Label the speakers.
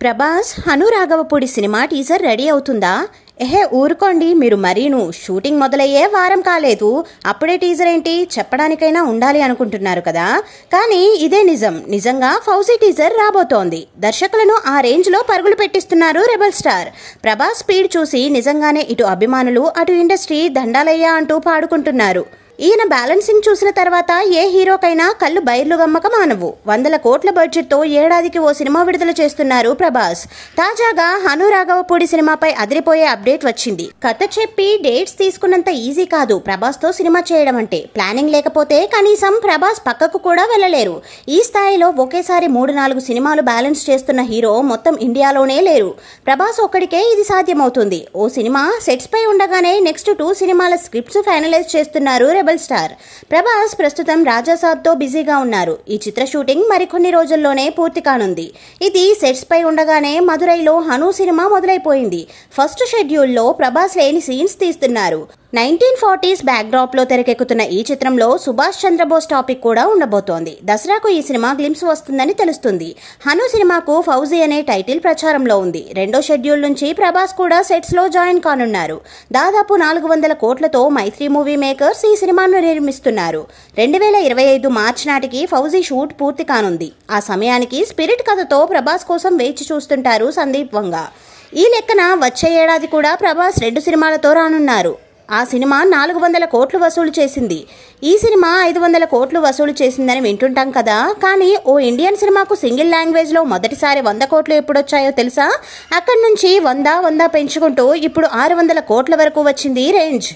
Speaker 1: Prabhas Hanu Raghavapudi cinema teaser ready అవుతుందా? ఊరుకోండి మీరు మరీను. షూటింగ్ మొదలయ్యే వారం కాలేదు, అప్పుడే టీజర్ ఏంటి? చెప్పడానికైనా ఉండాలి అనుకుంటున్నారు కదా. కానీ ఇదే నిజంగా ఫౌజీ టీజర్ రాబోతోంది. దర్శకులను ఆ రేంజ్ లో పరుగులు పెట్టిస్తున్నారు రెబల్ స్టార్. ప్రభాస్ స్పీడ్ చూసి నిజంగానే ఇటు అభిమానులు అటు ఇండస్ట్రీ దండాలయ్యా అంటూ పాడుకుంటున్నారు. ఈయన బ్యాలెన్సింగ్ చూసిన తర్వాత ఏ హీరోకైనా కళ్ళు బైర్లు గమ్మక మానవు. 100 కోట్ల బడ్జెట్తో ఏడాదికి ఓ సినిమా విడుదల చేస్తున్నారు ప్రభాస్. తాజాగా హను రాఘవపూడి సినిమాపై అదిరిపోయే అప్డేట్ వచ్చింది. కథ చెప్పి డేట్స్ తీసుకున్నంత ఈజీ కాదు ప్రభాస్తో సినిమా చేయడం అంటే. ప్లానింగ్ లేకపోతే కనీసం ప్రభాస్ పక్కకు కూడా వెళ్ళలేరు. ఈ స్థాయిలో ఒకేసారి 3-4 సినిమాలు బ్యాలెన్స్ చేస్తున్న హీరో మొత్తం ఇండియాలోనే లేరు. ప్రభాస్ ఒక్కడికే ఇది సాధ్యమవుతుంది. ఓ సినిమా సెట్స్ పై ఉండగానే నెక్స్ట్ 2 సినిమాల స్క్రిప్ట్స్ ఫైనలైజ్ చేస్తున్నారు రెబల్ స్టార్. ప్రభాస్ ప్రస్తుతం రాజాసాబ్తో బిజీగా ఉన్నారు. ఈ చిత్ర షూటింగ్ మరికొన్ని రోజుల్లోనే పూర్తి కానుంది. ఇది సెట్స్ పై ఉండగానే మదురైలో హను సినిమా మొదలైపోయింది. ఫస్ట్ షెడ్యూల్లో ప్రభాస్ లేని సీన్స్ తీస్తున్నారు. 1940s బ్యాక్డ్రాప్ లో తెరకెక్కుతున్న ఈ చిత్రంలో సుభాష్ చంద్రబోస్ టాపిక్ కూడా ఉండబోతోంది. దసరాకు ఈ సినిమా గ్లింప్స్ వస్తుందని తెలుస్తుంది. హను సినిమాకు ఫౌజీ అనే టైటిల్ ప్రచారంలో ఉంది. 2వ షెడ్యూల్ నుంచి ప్రభాస్ కూడా సెట్స్ లో జాయిన్ కానున్నారు. దాదాపు 400 కోట్లతో మైత్రి మూవీ మేకర్స్ ఈ సినిమాను నిర్మిస్తున్నారు. 2025 మార్చి నాటికి ఫౌజీ షూట్ పూర్తి కానుంది. ఆ సమయానికి స్పిరిట్ కథతో ప్రభాస్ కోసం వేచి చూస్తుంటారు సందీప్ వంగ. ఈ లెక్కన వచ్చే ఏడాది కూడా ప్రభాస్ 2 సినిమాలతో రానున్నారు. ఆ సినిమా 400 కోట్లు వసూలు చేసింది. ఈ సినిమా 500 కోట్లు వసూలు చేసిందని వింటుంటాం కదా. కానీ ఓ ఇండియన్ సినిమాకు సింగిల్ లాంగ్వేజ్ లో మొదటిసారి 100 కోట్లు ఎప్పుడొచ్చాయో తెలుసా? అక్కడి నుంచి 100 పెంచుకుంటూ ఇప్పుడు 600 కోట్ల వరకు వచ్చింది రేంజ్.